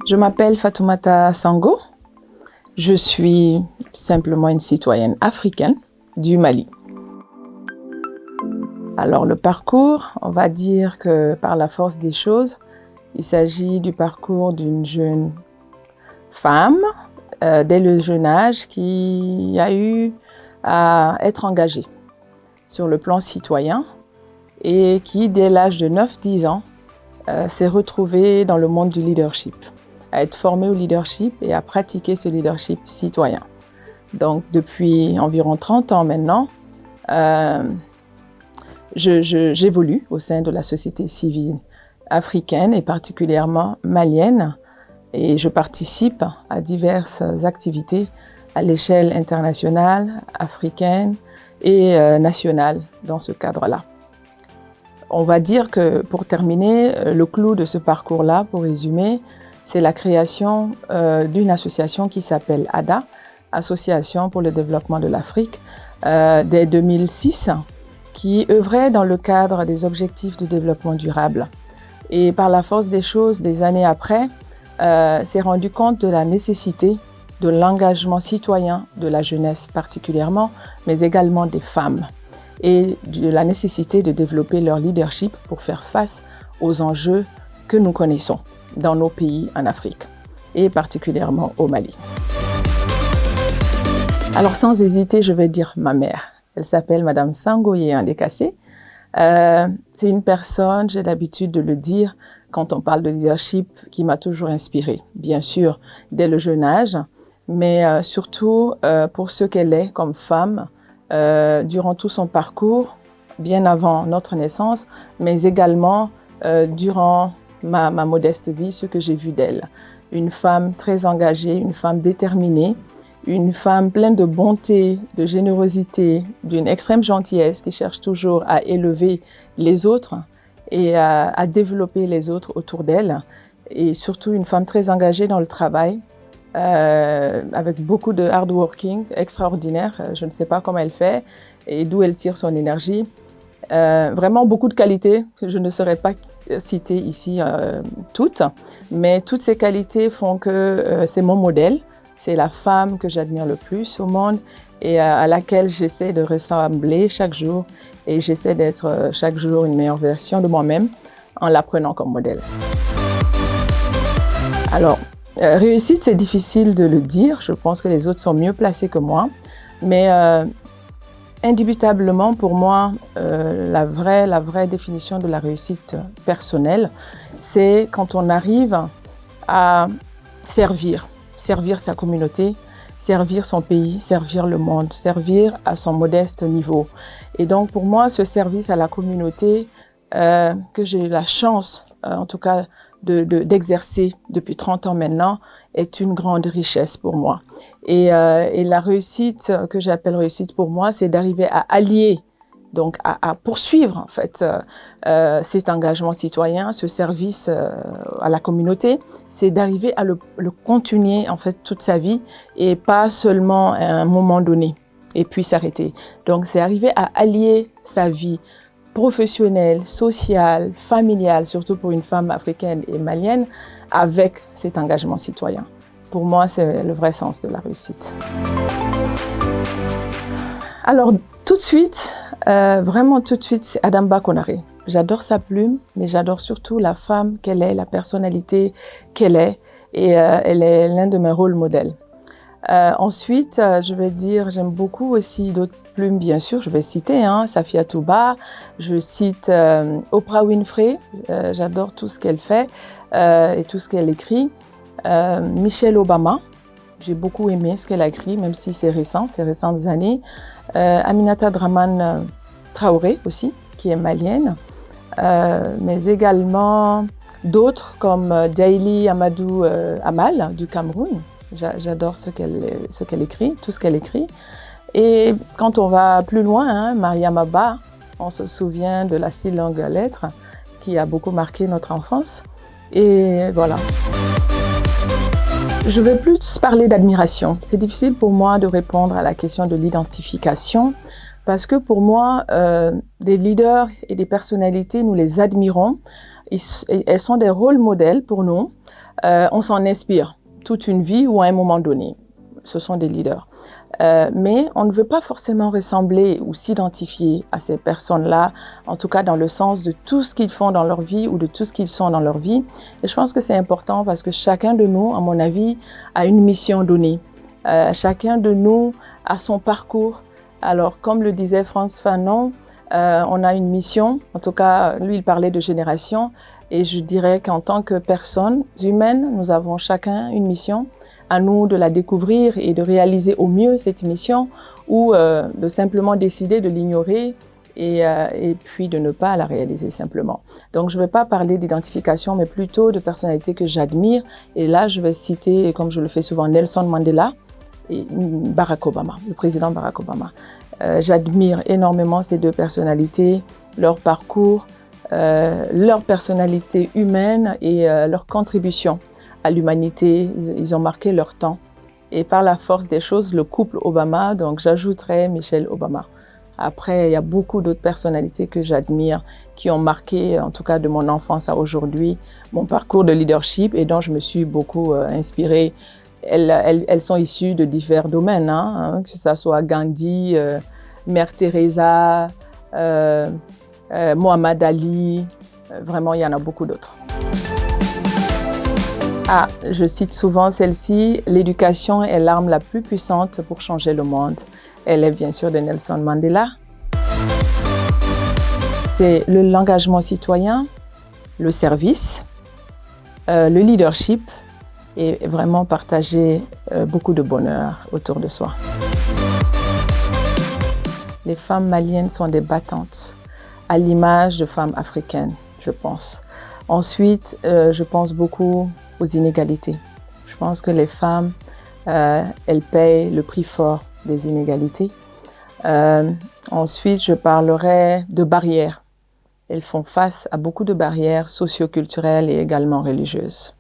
Je m'appelle Fatoumata Sango. Je suis simplement une citoyenne africaine du Mali. Alors le parcours, on va dire que par la force des choses, il s'agit du parcours d'une jeune femme dès le jeune âge qui a eu à être engagée sur le plan citoyen et qui, dès l'âge de 9-10 ans, s'est retrouvée dans le monde du leadership, à être formée au leadership et à pratiquer ce leadership citoyen. Donc depuis environ 30 ans maintenant, j'évolue au sein de la société civile africaine et particulièrement malienne et je participe à diverses activités à l'échelle internationale, africaine et nationale dans ce cadre-là. On va dire que pour terminer, le clou de ce parcours-là, pour résumer, c'est la création d'une association qui s'appelle ADA, Association pour le développement de l'Afrique, dès 2006, qui œuvrait dans le cadre des objectifs de développement durable. Et par la force des choses, des années après, s'est rendu compte de la nécessité de l'engagement citoyen de la jeunesse particulièrement, mais également des femmes, et de la nécessité de développer leur leadership pour faire face aux enjeux que nous connaissons dans nos pays en Afrique, et particulièrement au Mali. Alors sans hésiter, je vais dire ma mère. Elle s'appelle Madame Sango Yéandé-Kassé. C'est une personne, j'ai l'habitude de le dire, quand on parle de leadership, qui m'a toujours inspirée, bien sûr, dès le jeune âge, mais surtout pour ce qu'elle est comme femme, durant tout son parcours, bien avant notre naissance, mais également durant ma modeste vie, ce que j'ai vu d'elle. Une femme très engagée, une femme déterminée, une femme pleine de bonté, de générosité, d'une extrême gentillesse qui cherche toujours à élever les autres et à développer les autres autour d'elle. Et surtout une femme très engagée dans le travail, avec beaucoup de hard working, extraordinaire. Je ne sais pas comment elle fait et d'où elle tire son énergie. Vraiment beaucoup de qualités que je ne saurais pas citer ici toutes, mais toutes ces qualités font que c'est mon modèle. C'est la femme que j'admire le plus au monde et à laquelle j'essaie de ressembler chaque jour et j'essaie d'être chaque jour une meilleure version de moi-même en la prenant comme modèle. Alors, réussite, c'est difficile de le dire. Je pense que les autres sont mieux placés que moi. Mais indubitablement, pour moi, la vraie définition de la réussite personnelle, c'est quand on arrive à servir sa communauté, servir son pays, servir le monde, servir à son modeste niveau. Et donc, pour moi, ce service à la communauté que j'ai eu la chance, en tout cas, d'exercer depuis 30 ans maintenant, est une grande richesse pour moi. Et la réussite que j'appelle réussite pour moi, c'est d'arriver à allier, donc à poursuivre en fait cet engagement citoyen, ce service à la communauté, c'est d'arriver à le continuer en fait toute sa vie et pas seulement à un moment donné et puis s'arrêter. Donc c'est arriver à allier sa vie professionnelle, sociale, familiale, surtout pour une femme africaine et malienne, avec cet engagement citoyen. Pour moi, c'est le vrai sens de la réussite. Alors, tout de suite, vraiment tout de suite, c'est Adamba Konaré. J'adore sa plume, mais j'adore surtout la femme qu'elle est, la personnalité qu'elle est, et elle est l'un de mes rôles modèles. Ensuite, je vais dire, j'aime beaucoup aussi d'autres plumes, bien sûr, je vais citer Safia Touba, je cite Oprah Winfrey, j'adore tout ce qu'elle fait et tout ce qu'elle écrit. Michelle Obama, j'ai beaucoup aimé ce qu'elle a écrit, même si c'est récent, ces récentes années. Aminata Dramane Traoré aussi, qui est malienne, mais également d'autres comme Daily Amadou Amal du Cameroun. J'adore ce qu'elle écrit, tout ce qu'elle écrit. Et quand on va plus loin, Mariama Ba, on se souvient de la si longue lettre qui a beaucoup marqué notre enfance. Et voilà. Je vais plus parler d'admiration. C'est difficile pour moi de répondre à la question de l'identification parce que pour moi, des leaders et des personnalités, nous les admirons elles sont des rôles modèles pour nous. On s'en inspire toute une vie ou à un moment donné. Ce sont des leaders. Mais on ne veut pas forcément ressembler ou s'identifier à ces personnes-là, en tout cas dans le sens de tout ce qu'ils font dans leur vie ou de tout ce qu'ils sont dans leur vie. Et je pense que c'est important parce que chacun de nous, à mon avis, a une mission donnée. Chacun de nous a son parcours. Alors, comme le disait Frantz Fanon, on a une mission. En tout cas, lui, il parlait de génération. Et je dirais qu'en tant que personnes humaines, nous avons chacun une mission. À nous de la découvrir et de réaliser au mieux cette mission ou de simplement décider de l'ignorer et puis de ne pas la réaliser simplement. Donc, je ne vais pas parler d'identification, mais plutôt de personnalités que j'admire. Et là, je vais citer, comme je le fais souvent, Nelson Mandela et Barack Obama, le président Barack Obama. J'admire énormément ces deux personnalités, leur parcours, leur personnalité humaine et leur contribution à l'humanité. Ils ont marqué leur temps. Et par la force des choses, le couple Obama, donc j'ajouterais Michelle Obama. Après, il y a beaucoup d'autres personnalités que j'admire, qui ont marqué, en tout cas de mon enfance à aujourd'hui, mon parcours de leadership et dont je me suis beaucoup inspirée. Elles sont issues de divers domaines, que ce soit Gandhi, Mère Teresa, Mohamed Ali, vraiment il y en a beaucoup d'autres. Je cite souvent celle-ci, l'éducation est l'arme la plus puissante pour changer le monde. Elle est bien sûr de Nelson Mandela. C'est l'engagement citoyen, le service, le leadership et vraiment partager beaucoup de bonheur autour de soi. Les femmes maliennes sont des battantes, à l'image de femmes africaines, je pense. Ensuite, je pense beaucoup aux inégalités. Je pense que les femmes, elles payent le prix fort des inégalités. Ensuite, je parlerai de barrières. Elles font face à beaucoup de barrières socio-culturelles et également religieuses.